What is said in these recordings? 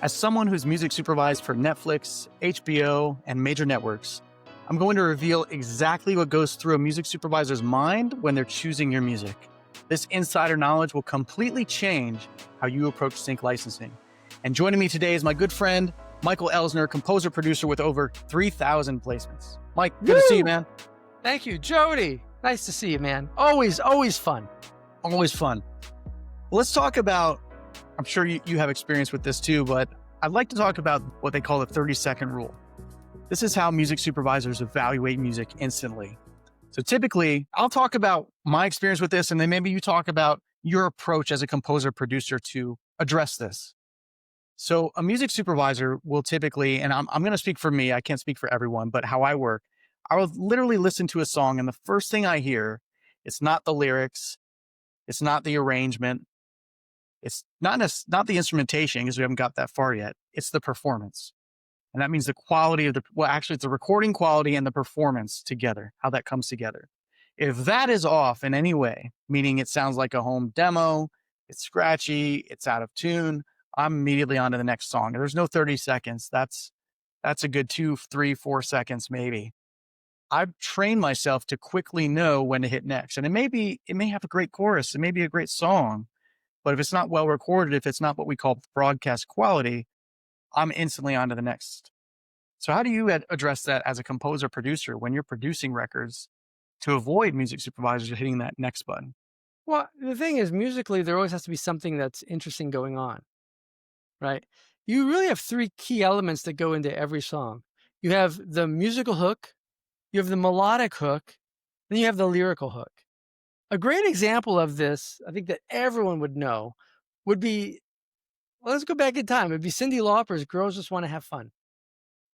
As someone who's music supervised for Netflix, HBO, and major networks, I'm going to reveal exactly what goes through a music supervisor's mind when they're choosing your music. This insider knowledge will completely change how you approach sync licensing. And joining me today is my good friend, Michael Elsner, composer-producer with over 3,000 placements. Mike, good to see you, man. Thank you, Jody. Nice to see you, man. Always fun. Always fun. Let's talk about, I'm sure you have experience with this too, but I'd like to talk about what they call the 30-second rule. This is how music supervisors evaluate music instantly. So typically, I'll talk about my experience with this, and then maybe you talk about your approach as a composer-producer to address this. So a music supervisor will typically, and I'm going to speak for me, I can't speak for everyone, but how I work, I will literally listen to a song, and the first thing I hear, it's not the lyrics, it's not the arrangement, it's not the instrumentation, because we haven't got that far yet. It's the performance. And that means the quality of it's the recording quality and the performance together, how that comes together. If that is off in any way, meaning it sounds like a home demo, it's scratchy, it's out of tune, I'm immediately on to the next song. There's no 30 seconds. That's a good 2, 3, 4 seconds maybe. I've trained myself to quickly know when to hit next. And it may have a great chorus, it may be a great song, but if it's not well recorded, if it's not what we call broadcast quality, I'm instantly on to the next. So how do you address that as a composer producer when you're producing records to avoid music supervisors hitting that next button? Well, the thing is, musically, there always has to be something that's interesting going on, right? You really have 3 key elements that go into every song. You have the musical hook, you have the melodic hook, then you have the lyrical hook. A great example of this, I think that everyone would know, would be, well, let's go back in time. It'd be Cyndi Lauper's Girls Just Want to Have Fun.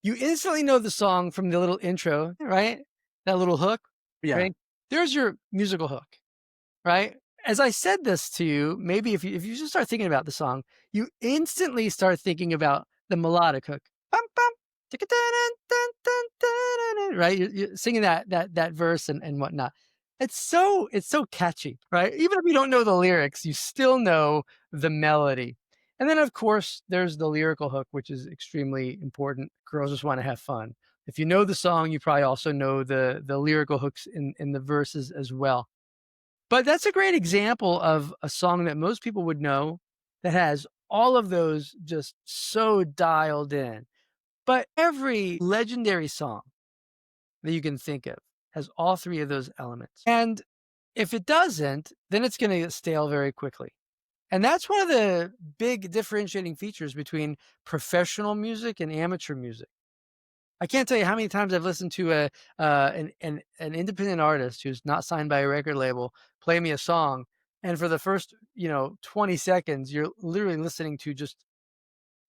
You instantly know the song from the little intro, right? That little hook. Yeah. Right? There's your musical hook, right? As I said this to you, maybe if you just start thinking about the song, you instantly start thinking about the melodic hook. Bum, bum, right? You're singing that verse and whatnot. It's so catchy, right? Even if you don't know the lyrics, you still know the melody. And then, of course, there's the lyrical hook, which is extremely important. Girls Just Want to Have Fun. If you know the song, you probably also know the lyrical hooks in the verses as well. But that's a great example of a song that most people would know that has all of those just so dialed in. But every legendary song that you can think of has all 3 of those elements. And if it doesn't, then it's going to get stale very quickly. And that's one of the big differentiating features between professional music and amateur music. I can't tell you how many times I've listened to an independent artist who's not signed by a record label play me a song, and for the first 20 seconds, you're literally listening to just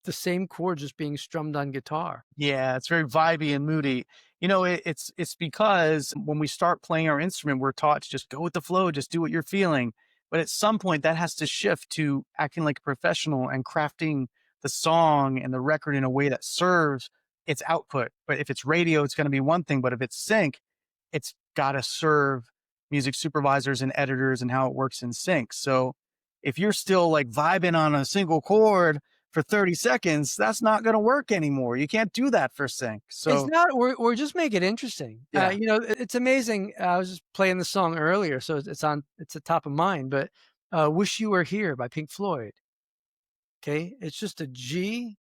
the same chord just being strummed on guitar. Yeah, it's very vibey and moody. It's because when we start playing our instrument, we're taught to just go with the flow, just do what you're feeling. But at some point, that has to shift to acting like a professional and crafting the song and the record in a way that serves its output. But if it's radio, it's going to be one thing. But if it's sync, it's got to serve music supervisors and editors and how it works in sync. So if you're still like vibing on a single chord for 30 seconds, that's not going to work anymore. You can't do that for sync. So it's not, or just make it interesting. Yeah. It's amazing. I was just playing the song earlier, so it's at top of mind, but Wish You Were Here by Pink Floyd. Okay. It's just a G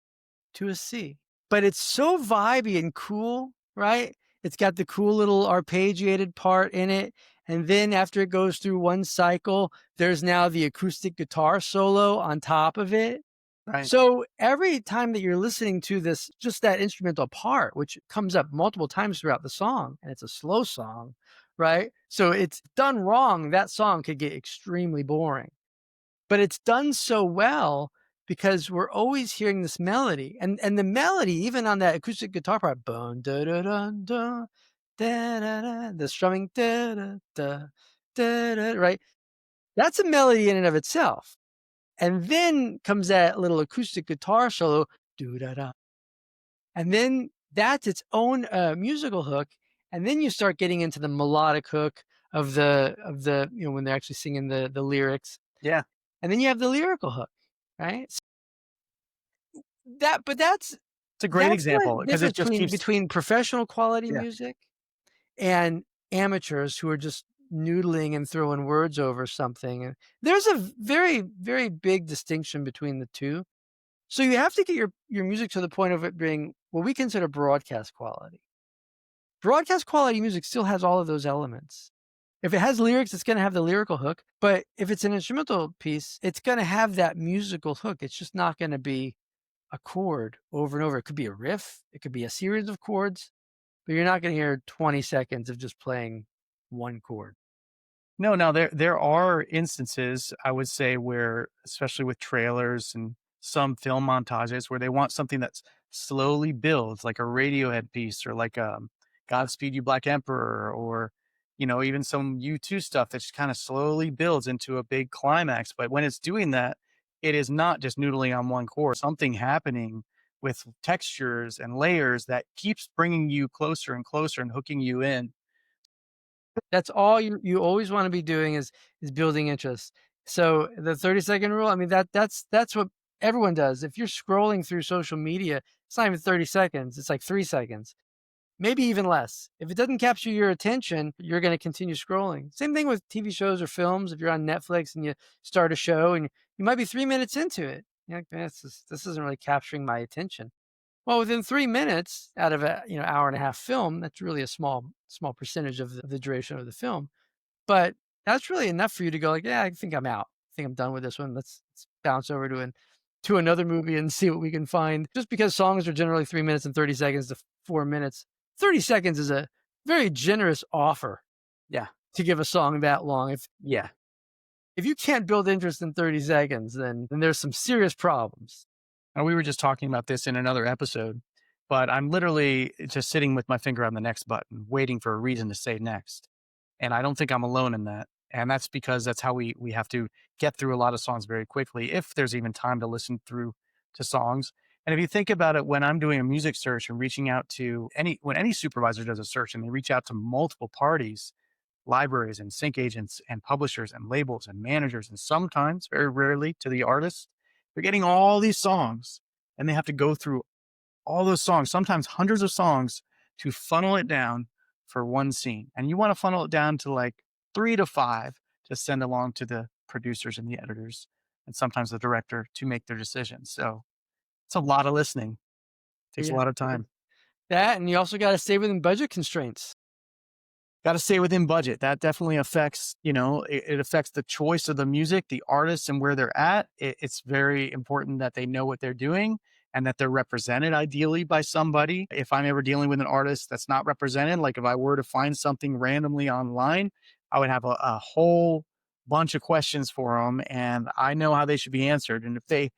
to a C, but it's so vibey and cool, right? It's got the cool little arpeggiated part in it. And then after it goes through one cycle, there's now the acoustic guitar solo on top of it. Right. So every time that you're listening to this, just that instrumental part, which comes up multiple times throughout the song, and it's a slow song, right? So it's done wrong. That song could get extremely boring, but it's done so well because we're always hearing this melody, and the melody, even on that acoustic guitar part, boom, da da da da, da da da, the strumming, da da da da da, right? That's a melody in and of itself. And then comes that little acoustic guitar solo, do-da-da. And then that's its own musical hook. And then you start getting into the melodic hook of the when they're actually singing the lyrics. Yeah. And then you have the lyrical hook, right? but It's a great that's the example because it difference just keeps. between professional quality Yeah. music and amateurs who are just noodling and throwing words over something. And there's a very, very big distinction between the two. So you have to get your music to the point of it being what we consider broadcast quality. Broadcast quality music still has all of those elements. If it has lyrics, it's going to have the lyrical hook. But if it's an instrumental piece, it's going to have that musical hook. It's just not going to be a chord over and over. It could be a riff, it could be a series of chords, but you're not going to hear 20 seconds of just playing one chord. No, now there are instances, I would say, where, especially with trailers and some film montages, where they want something that's slowly builds, like a Radiohead piece or like Godspeed You Black Emperor, or even some U2 stuff that just kind of slowly builds into a big climax. But when it's doing that, it is not just noodling on one chord. Something happening with textures and layers that keeps bringing you closer and closer and hooking you in. That's all you always want to be doing is building interest. So the 30-second rule, I mean that's what everyone does. If you're scrolling through social media, it's not even 30 seconds, it's like 3 seconds. Maybe even less. If it doesn't capture your attention, you're going to continue scrolling. Same thing with TV shows or films. If you're on Netflix and you start a show and you might be 3 minutes into it, you're like, this isn't really capturing my attention. Well, within 3 minutes out of a hour and a half film, that's really a small percentage of the duration of the film. But that's really enough for you to go like, yeah, I think I'm out. I think I'm done with this one. Let's bounce over to another movie and see what we can find. Just because songs are generally 3 minutes and 30 seconds to 4 minutes, 30 seconds is a very generous offer Yeah. to give a song that long. Yeah. If you can't build interest in 30 seconds, then there's some serious problems. And we were just talking about this in another episode, but I'm literally just sitting with my finger on the next button, waiting for a reason to say next. And I don't think I'm alone in that. And that's because that's how we have to get through a lot of songs very quickly, if there's even time to listen through to songs. And if you think about it, when I'm doing a music search and reaching out to when any supervisor does a search and they reach out to multiple parties, libraries and sync agents and publishers and labels and managers, and sometimes, very rarely, to the artist, they're getting all these songs and they have to go through all those songs, sometimes hundreds of songs, to funnel it down for one scene. And you want to funnel it down to like 3 to 5 to send along to the producers and the editors and sometimes the director to make their decisions. So it's a lot of listening. Takes a Yeah. lot of time. That, and you also got to stay within budget constraints. Got to stay within budget. That definitely affects, it affects the choice of the music, the artists, and where they're at. It's very important that they know what they're doing and that they're represented ideally by somebody. If I'm ever dealing with an artist that's not represented, like if I were to find something randomly online, I would have a whole bunch of questions for them, and I know how they should be answered. And if they,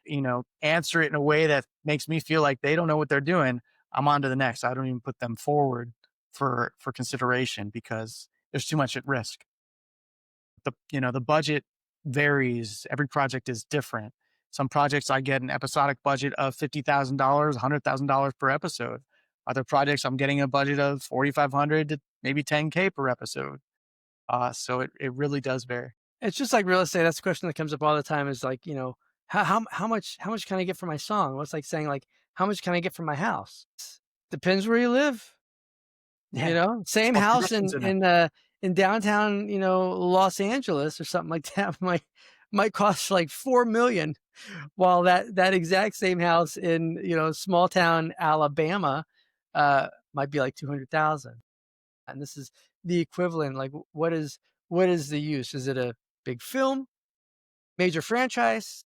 answer it in a way that makes me feel like they don't know what they're doing, I'm on to the next. I don't even put them forward for consideration because there's too much at risk. The budget varies. Every project is different. Some projects I get an episodic budget of $50,000, $100,000 per episode. Other projects I'm getting a budget of 4,500 to maybe 10K per episode. So it really does vary. It's just like real estate. That's the question that comes up all the time is like, how much can I get for my song? Well, it's like saying like, how much can I get for my house? Depends where you live. Yeah. Same All house conditions in it. in downtown, Los Angeles or something like that might cost like 4 million, while that exact same house in, small town Alabama might be like 200,000. And this is the equivalent. Like what is the use? Is it a big film, major franchise,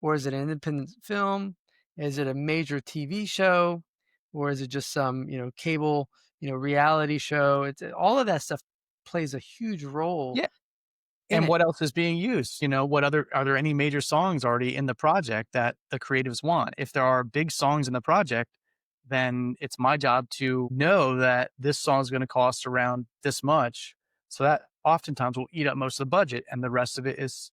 or is it an independent film? Is it a major TV show, or is it just some cable reality show? It's all of that stuff plays a huge role Yeah. in And it. what else is being used? Are there any major songs already in the project that the creatives want? If there are big songs in the project, then it's my job to know that this song is going to cost around this much. So that oftentimes will eat up most of the budget, and the rest of it is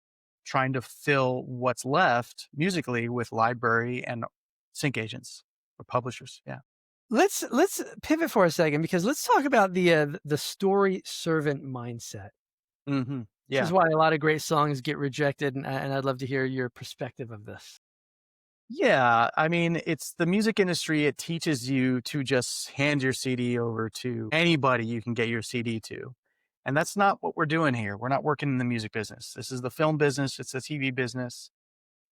trying to fill what's left musically with library and sync agents or publishers. Yeah. Let's pivot for a second, because let's talk about the story servant mindset. Hmm. This Yeah. is why a lot of great songs get rejected, and I'd love to hear your perspective of this. Yeah, I mean, it's the music industry. It teaches you to just hand your CD over to anybody you can get your CD to. And that's not what we're doing here. We're not working in the music business. This is the film business, it's the TV business,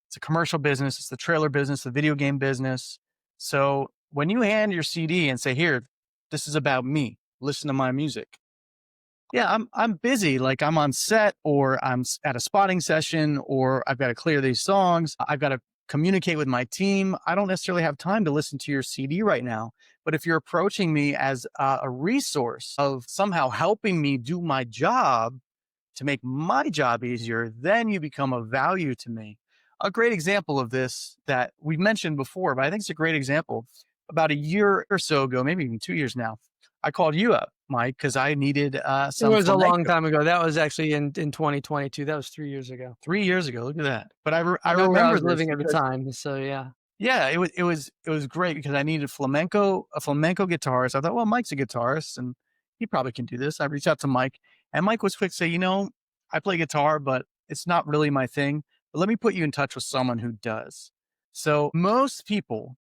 it's a commercial business, it's the trailer business, the video game business. So when you hand your CD and say, "Here, this is about me. Listen to my music." Yeah, I'm busy. Like I'm on set or at a spotting session or I've got to clear these songs. I've got to communicate with my team. I don't necessarily have time to listen to your CD right now. But if you're approaching me as a resource of somehow helping me do my job to make my job easier, then you become of value to me. A great example of this that we mentioned before, but I think it's a great example. About a year or so ago, maybe even 2 years now, I called you up, Mike, because I needed It some was a long flamenco time ago. That was actually in 2022. That was 3 years ago. 3 years ago. Look at that. But I I know where I remember was this living at the because time, so yeah. yeah, it was great because I needed a flamenco guitarist. I thought, well, Mike's a guitarist and he probably can do this. I reached out to Mike, and Mike was quick to say, I play guitar, but it's not really my thing. But let me put you in touch with someone who does. So most people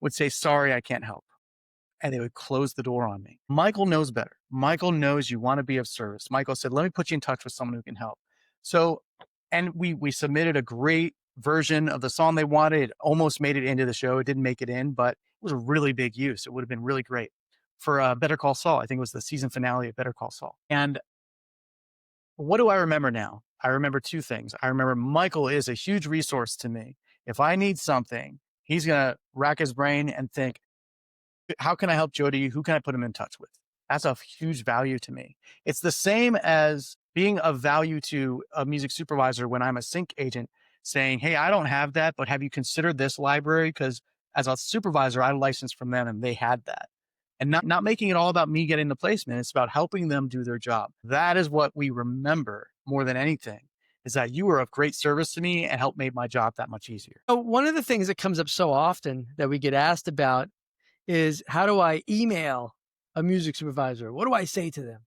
would say, sorry, I can't help. And they would close the door on me. Michael knows better. Michael knows you want to be of service. Michael said, let me put you in touch with someone who can help. So, and we submitted a great version of the song they wanted. It almost made it into the show. It didn't make it in, but it was a really big use. It would have been really great for Better Call Saul. I think it was the season finale of Better Call Saul. And what do I remember now? I remember two things. I remember Michael is a huge resource to me. If I need something, he's going to rack his brain and think, how can I help Jody? Who can I put him in touch with? That's a huge value to me. It's the same as being of value to a music supervisor when I'm a sync agent saying, hey, I don't have that, but have you considered this library? Because as a supervisor, I licensed from them and they had that. And not making it all about me getting the placement. It's about helping them do their job. That is what we remember more than anything, is that you were of great service to me and helped make my job that much easier. So one of the things that comes up so often that we get asked about is, how do I email a music supervisor? What do I say to them?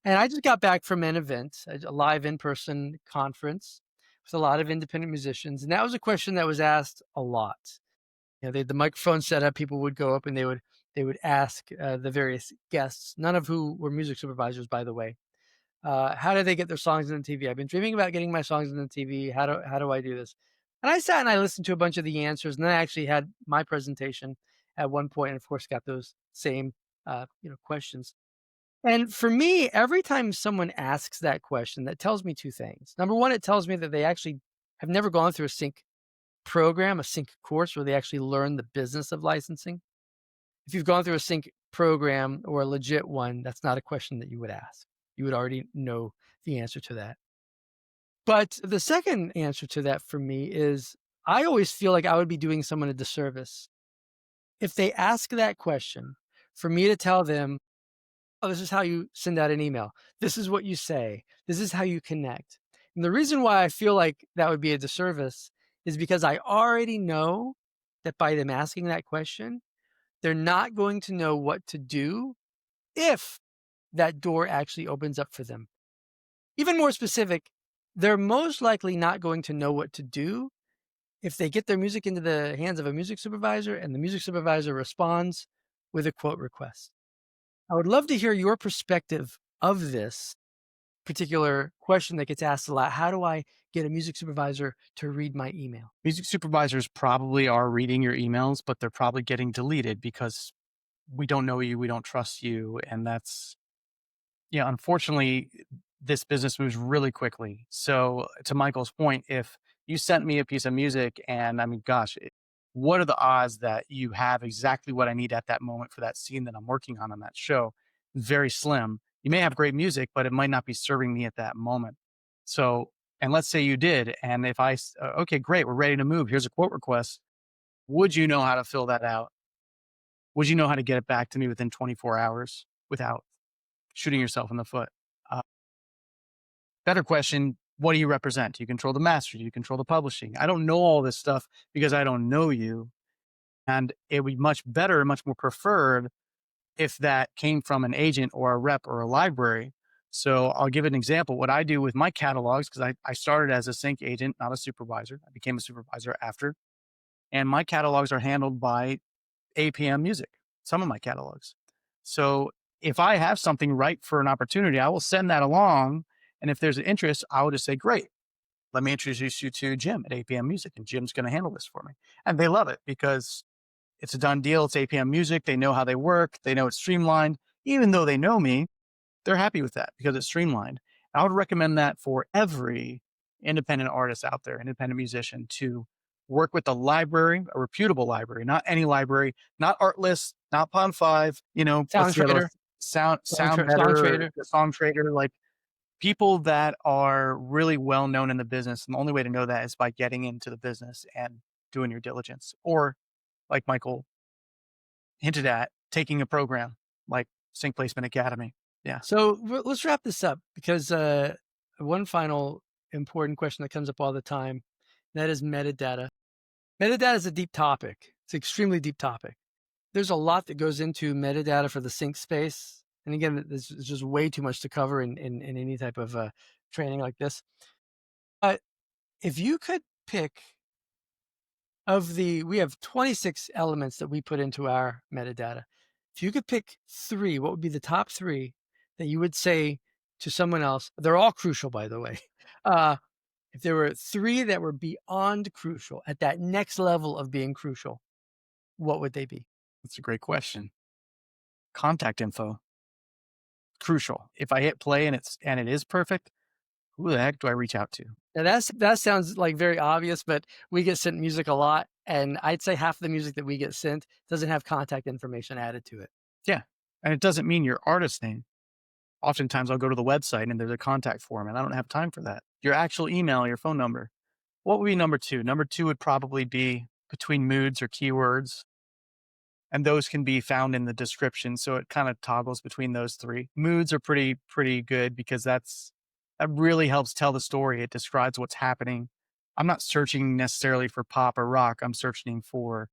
And I just got back from an event, a live in-person conference with a lot of independent musicians. And that was a question that was asked a lot. They had the microphone set up, people would go up and they would ask the various guests, none of who were music supervisors, by the way, how do they get their songs on the TV? I've been dreaming about getting my songs on the TV. How do I do this? And I sat and I listened to a bunch of the answers, and then I actually had my presentation at one point, and of course got those same questions. And for me, every time someone asks that question, that tells me two things. Number one, it tells me that they actually have never gone through a sync program, a sync course where they actually learn the business of licensing. If you've gone through a sync program or a legit one, that's not a question that you would ask. You would already know the answer to that. But the second answer to that for me is, I always feel like I would be doing someone a disservice if they ask that question for me to tell them, oh, this is how you send out an email. This is what you say. This is how you connect. And the reason why I feel like that would be a disservice is because I already know that by them asking that question, they're not going to know what to do if that door actually opens up for them. Even more specific, they're most likely not going to know what to do if they get their music into the hands of a music supervisor and the music supervisor responds with a quote request. I would love to hear your perspective of this particular question that gets asked a lot. How do I get a music supervisor to read my email? Music supervisors probably are reading your emails, but they're probably getting deleted because we don't know you, we don't trust you. And that's, yeah, unfortunately, this business moves really quickly. So to Michael's point, if you sent me a piece of music and I mean, gosh, what are the odds that you have exactly what I need at that moment for that scene that I'm working on that show? Very slim. You may have great music, but it might not be serving me at that moment. So, and let's say you did. And if okay, great, we're ready to move. Here's a quote request. Would you know how to fill that out? Would you know how to get it back to me within 24 hours without shooting yourself in the foot? Uh, Better question, what do you represent? Do you control the master? Do you control the publishing? I don't know all this stuff because I don't know you. And it would be much better and much more preferred if that came from an agent or a rep or a library. So I'll give an example. What I do with my catalogs, because I started as a sync agent, not a supervisor. I became a supervisor after. And my catalogs are handled by APM Music, some of my catalogs. So if I have something right for an opportunity, I will send that along. And if there's an interest, I will just say, great, let me introduce you to Jim at APM Music, and Jim's going to handle this for me. And they love it because it's a done deal. It's APM Music. They know how they work. They know it's streamlined. Even though they know me, they're happy with that because it's streamlined. I would recommend that for every independent artist out there, independent musician, to work with a library, a reputable library, not any library, not Artlist, not Pond5, Sound Trader, Sound Song Better, Trader. Song Trader, like people that are really well known in the business. And the only way to know that is by getting into the business and doing your diligence, or like Michael hinted at, taking a program like Sync Placement Academy. Yeah. So let's wrap this up, because one final important question that comes up all the time, that is metadata. Metadata is a deep topic. It's an extremely deep topic. There's a lot that goes into metadata for the sync space. And again, there's just way too much to cover in any type of training like this. But if you could pick, we have 26 elements that we put into our metadata. If you could pick 3, what would be the top 3 that you would say to someone else? They're all crucial, by the way. If there were 3 that were beyond crucial, at that next level of being crucial, what would they be? That's a great question. Contact info. Crucial. If I hit play and it is perfect, who the heck do I reach out to? Now that sounds like very obvious, but we get sent music a lot, and I'd say half the music that we get sent doesn't have contact information added to it. Yeah. And it doesn't mean your artist name. Oftentimes I'll go to the website and there's a contact form, and I don't have time for that. Your actual email, your phone number. What would be number 2? Number 2 would probably be between moods or keywords. And those can be found in the description. So it kind of toggles between those 3. Moods are pretty good because that really helps tell the story. It describes what's happening. I'm not searching necessarily for pop or rock. I'm searching for,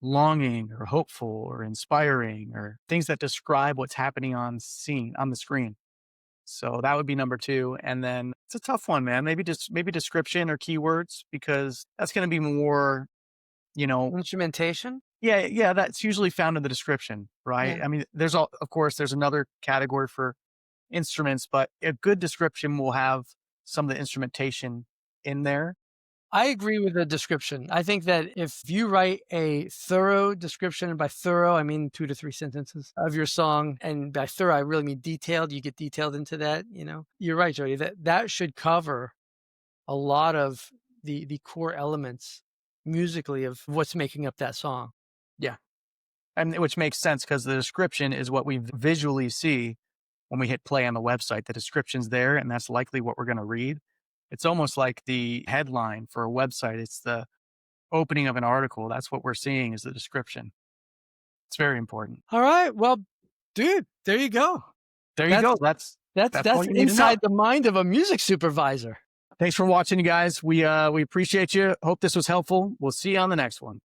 longing or hopeful or inspiring, or things that describe what's happening on the screen. So that would be number 2. And then it's a tough one, man. Maybe description or keywords, because that's going to be more, instrumentation. Yeah. That's usually found in the description, right? Yeah. I mean, there's another category for instruments, but a good description will have some of the instrumentation in there. I agree with the description. I think that if you write a thorough description, and by thorough, I mean 2 to 3 sentences of your song, and by thorough, I really mean detailed. You get detailed into that, You're right, Jody, that should cover a lot of the core elements musically of what's making up that song. Yeah. And which makes sense, because the description is what we visually see when we hit play on the website. The description's there, and that's likely what we're going to read. It's almost like the headline for a website. It's the opening of an article. That's what we're seeing, is the description. It's very important. All right. Well, dude, there you go. That's inside the mind of a music supervisor. Thanks for watching, you guys. We appreciate you. Hope this was helpful. We'll see you on the next one.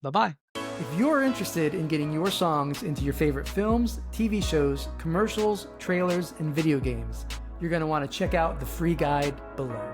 Bye-bye. If you're interested in getting your songs into your favorite films, TV shows, commercials, trailers, and video games, you're going to want to check out the free guide below.